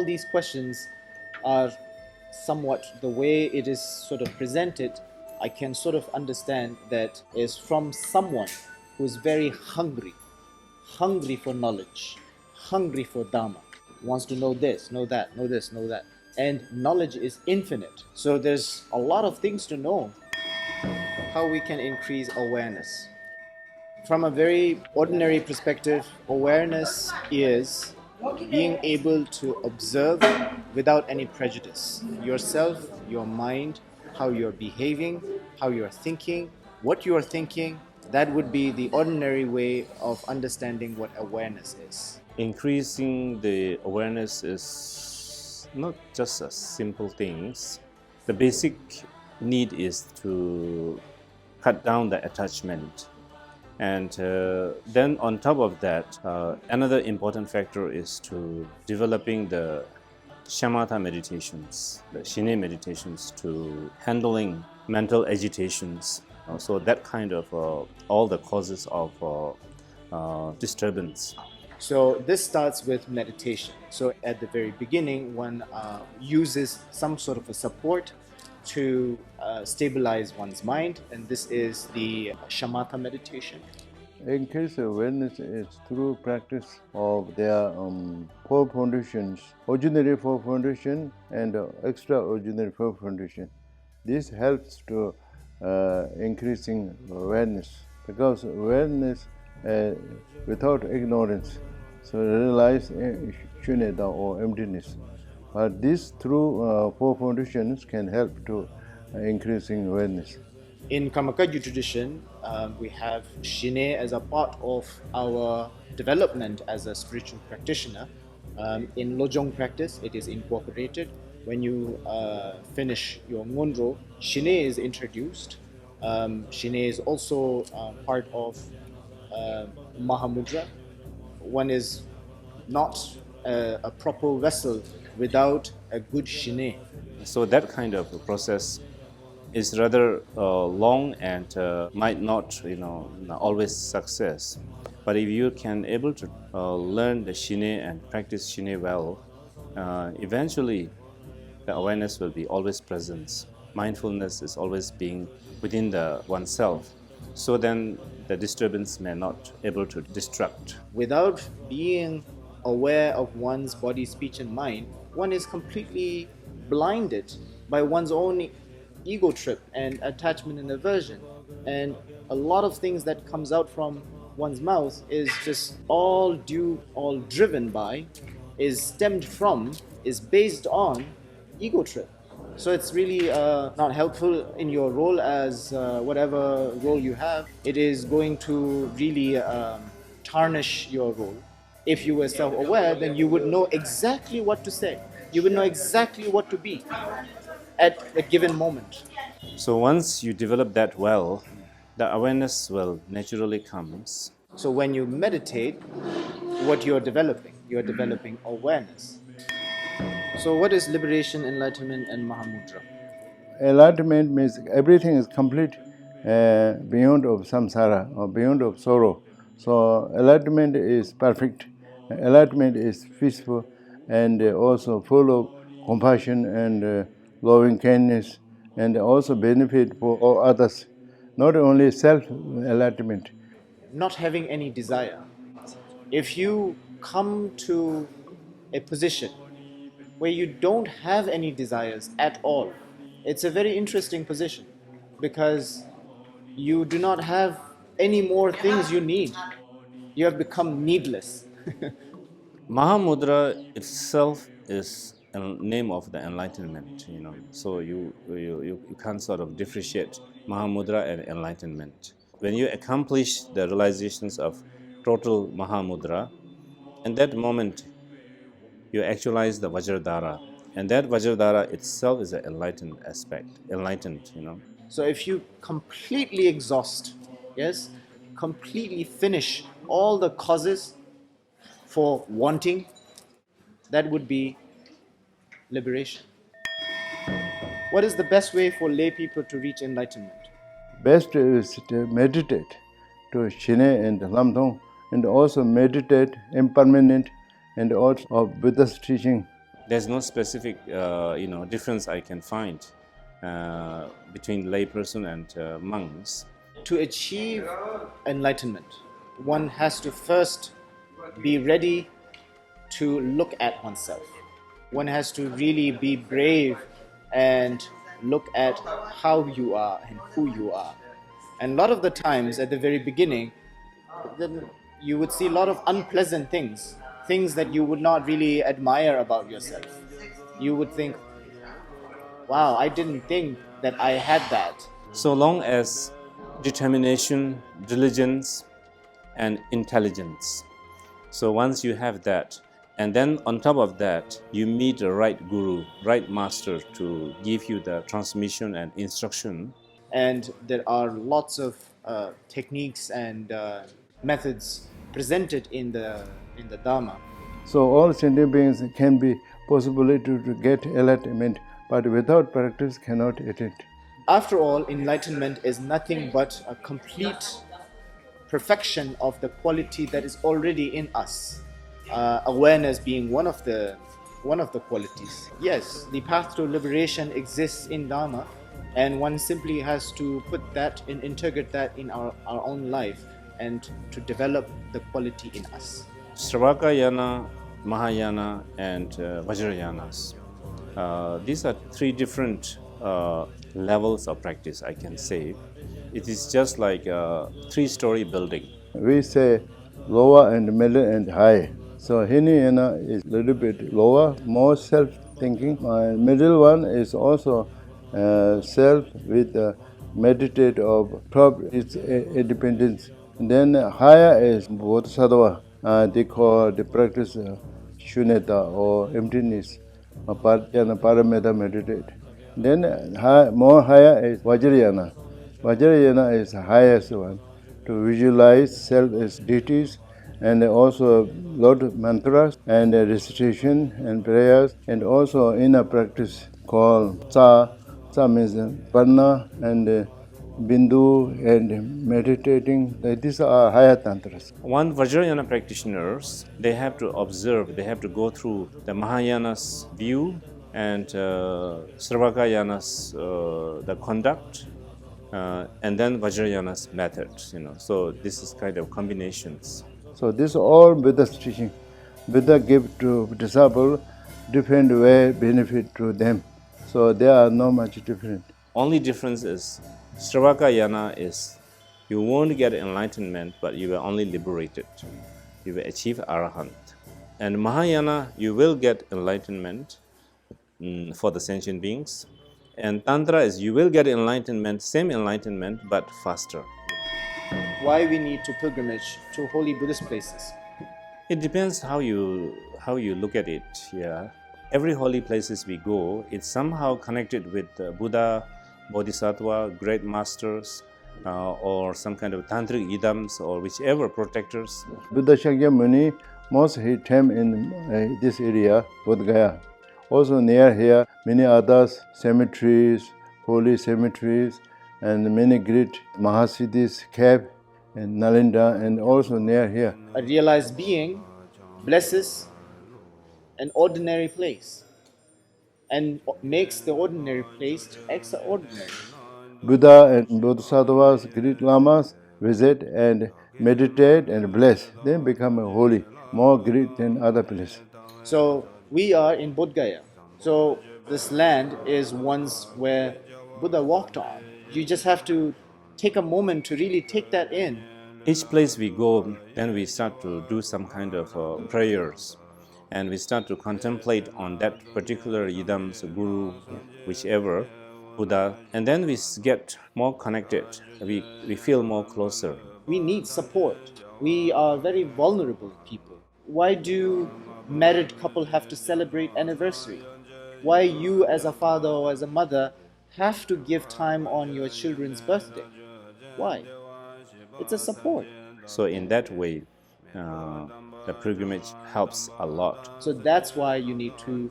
these questions are somewhat the way it is sort of presented. I can sort of understand that is from someone who is very hungry for knowledge, hungry for Dharma, wants to know this, know that, know this, know that. And knowledge is infinite. So there's a lot of things to know. How we can increase awareness. From a very ordinary perspective, awareness is being able to observe without any prejudice yourself, your mind, how you're behaving, how you're thinking, what you're thinking. That would be the ordinary way of understanding what awareness is. Increasing the awareness is not just a simple things. The basic need is to cut down the attachment. And then on top of that, another important factor is to developing the shamatha meditations, the shine meditations, to handling mental agitations. So that kind of all the causes of disturbance. So this starts with meditation. So at the very beginning, one uses some sort of a support to stabilize one's mind, and this is the shamatha meditation. Increase awareness is through practice of their four foundations, ordinary four foundation and extraordinary four foundation. This helps to increasing awareness, because awareness without ignorance, so realize shunyata or emptiness. But this through four foundations can help to increasing awareness. In Kagyu tradition, we have shine as a part of our development as a spiritual practitioner. In Lojong practice, it is incorporated. When you finish your ngonro, shine is introduced. Shine is also part of Mahamudra. One is not a proper vessel without a good shine. So that kind of a process is rather long and might not, always success. But if you can able to learn the shine and practice shine well, eventually the awareness will be always present. Mindfulness is always being within the oneself. So then the disturbance may not able to destruct. Without being aware of one's body, speech and mind, one is completely blinded by one's own ego trip and attachment and aversion. And a lot of things that comes out from one's mouth is just all driven by, is stemmed from, is based on ego trip. So it's really not helpful in your role as whatever role you have. It is going to really tarnish your role. If you were self-aware, then you would know exactly what to say. You would know exactly what to be at a given moment. So once you develop that well, the awareness will naturally comes. So when you meditate, what you're developing awareness. So what is liberation, enlightenment and Mahamudra? Enlightenment means everything is complete beyond of samsara or beyond of sorrow. So enlightenment is perfect. Enlightenment is peaceful and also full of compassion and loving kindness, and also benefit for all others. Not only self-enlightenment. Not having any desire. If you come to a position where you don't have any desires at all, it's a very interesting position, because you do not have any more things you need. You have become needless. Mahamudra itself is a name of the enlightenment, So you can't sort of differentiate Mahamudra and enlightenment. When you accomplish the realizations of total Mahamudra, in that moment you actualize the Vajradhara, and that Vajradhara itself is an enlightened aspect, enlightened. So if you completely exhaust, yes, completely finish all the causes for wanting, that would be liberation. What is the best way for lay people to reach enlightenment? Best is to meditate to Shine and Lamdong, and also meditate impermanent and also of Buddha's teaching. There's no specific difference I can find between layperson and monks. To achieve enlightenment, one has to first be ready to look at oneself. One has to really be brave and look at how you are and who you are. And a lot of the times at the very beginning, then you would see a lot of unpleasant things, things that you would not really admire about yourself. You would think, wow, I didn't think that I had that. So long as determination, diligence, and intelligence. So once you have that, and then on top of that, you meet the right guru, right master to give you the transmission and instruction. And there are lots of techniques and methods presented in the Dharma. So all sentient beings can be possible to get enlightenment, but without practice cannot attain. After all, enlightenment is nothing but a complete perfection of the quality that is already in us. Awareness being one of the qualities. Yes, the path to liberation exists in Dharma, and one simply has to put that and integrate that in our own life and to develop the quality in us. Shravakayana, Mahayana, and Vajrayanas. These are three different levels of practice, I can say. It is just like a three-story building. We say lower and middle and high. So Hinayana is a little bit lower, more self-thinking. Middle one is also self with meditate of its independence. And then higher is Bodhisattva. They call the practice shunyata or emptiness, paramita meditate. Then more higher is Vajrayana. Vajrayana is the highest one, to visualize self as deities, and also lot of mantras and recitation and prayers, and also inner practice called Cha. Cha means Varna and Bindu and meditating. These are higher tantras. One Vajrayana practitioners, they have to observe, they have to go through the Mahayana's view and Sravakayana's the conduct, and then Vajrayana's method. So this is kind of combinations. So this is all Buddha's teaching. Buddha give to disciple different way benefit to them. So they are not much different. Only difference is Sravakayana is you won't get enlightenment, but you will only liberated. You will achieve Arahant. And Mahayana, you will get enlightenment for the sentient beings. And Tantra is you will get enlightenment, same enlightenment, but faster. Why we need to pilgrimage to holy Buddhist places? It depends how you look at it. Yeah, every holy places we go, it's somehow connected with Buddha, Bodhisattva, great masters, or some kind of tantric idams or whichever protectors. Buddha Shakyamuni, most he came in this area, Bodh Gaya. Also near here, many others cemeteries, holy cemeteries, and many great Mahasiddhis cave in Nalinda, and also near here. A realized being blesses an ordinary place and makes the ordinary place extraordinary. Buddha and Bodhisattvas, great lamas visit and meditate and bless. They become holy, more great than other places. So we are in Bodh Gaya. So this land is once where Buddha walked on. You just have to take a moment to really take that in. Each place we go, then we start to do some kind of prayers, and we start to contemplate on that particular idams, guru, whichever, Buddha, and then we get more connected. We feel more closer. We need support. We are very vulnerable people. Why do married couple have to celebrate anniversary? Why you as a father or as a mother have to give time on your children's birthday? Why? It's a support. So in that way, the pilgrimage helps a lot. So that's why you need to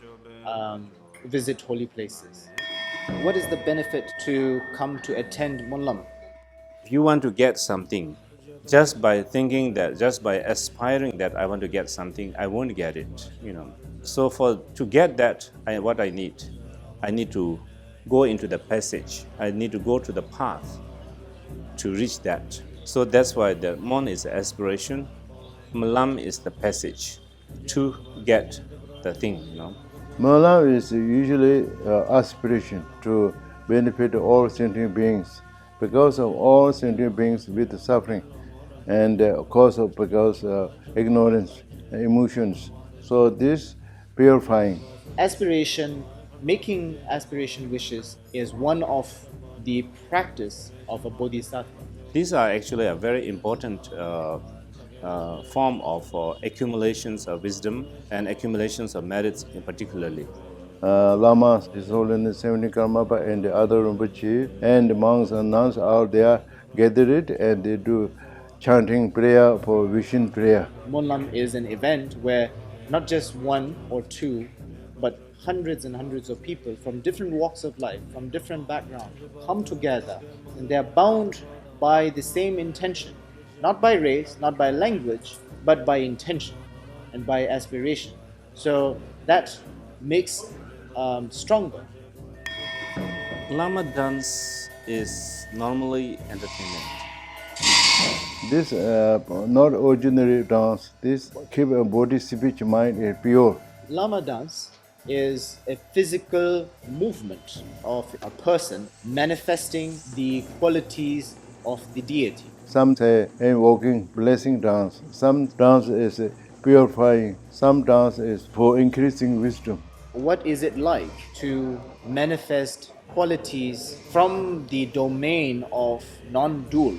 visit holy places. What is the benefit to come to attend Monlam? If you want to get something, just by thinking that, just by aspiring that I want to get something, I won't get it. So to get that, what I need to go into the passage. I need to go to the path to reach that. So that's why the Mon is the aspiration, Monlam is the passage to get the thing, Monlam is usually aspiration to benefit all sentient beings. Because of all sentient beings with suffering and because ignorance, emotions. So this purifying. Aspiration, making aspiration wishes is one of the practice of a bodhisattva. These are actually a very important form of accumulations of wisdom and accumulations of merits in particularly. Lamas, His Holiness 70 Karmapa and the other Rinpoche and monks and nuns out there gather it and they do chanting prayer for vision prayer. Monlam is an event where not just one or two, but hundreds and hundreds of people from different walks of life, from different backgrounds, come together and they are bound by the same intention, not by race, not by language, but by intention and by aspiration. So that makes stronger. Lama dance is normally entertainment. This not ordinary dance, this keep a body, speech, mind pure. Lama dance is a physical movement of a person manifesting the qualities of the deity. Some say invoking blessing dance, some dance is purifying, some dance is for increasing wisdom. What is it like to manifest qualities from the domain of non-dual,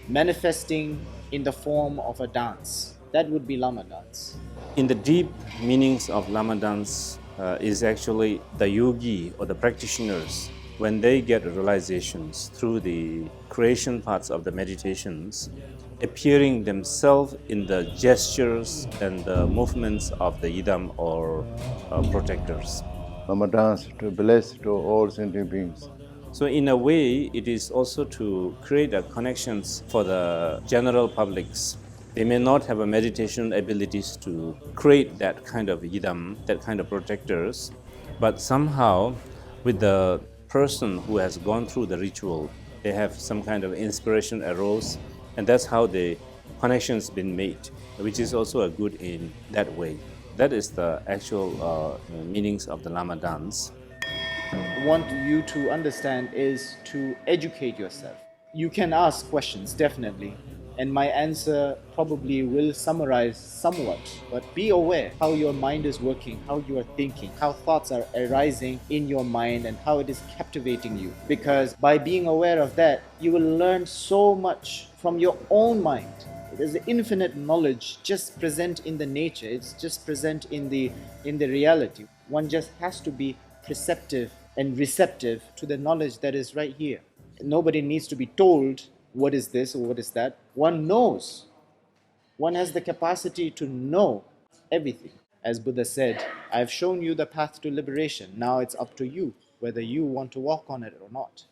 manifesting in the form of a dance? That would be Lama dance. In the deep meanings of Lama dance is actually the yogi or the practitioners, when they get realizations through the creation parts of the meditations, appearing themselves in the gestures and the movements of the yidam or protectors. Lama dance to bless to all sentient beings. So in a way, it is also to create a connections for the general publics. They may not have a meditation abilities to create that kind of yidam, that kind of protectors, but somehow with the person who has gone through the ritual, they have some kind of inspiration arose, and that's how the connections been made, which is also a good in that way. That is the actual meanings of the Lama dance. Want you to understand is to educate yourself. You can ask questions, definitely, and my answer probably will summarize somewhat, but be aware how your mind is working, how you are thinking, how thoughts are arising in your mind and how it is captivating you. Because by being aware of that, you will learn so much from your own mind. There's infinite knowledge just present in the nature, it's just present in the reality. One just has to be perceptive and receptive to the knowledge that is right here. Nobody needs to be told what is this or what is that. One knows. One has the capacity to know everything. As Buddha said, I've shown you the path to liberation. Now it's up to you whether you want to walk on it or not.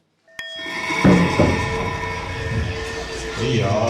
Yeah.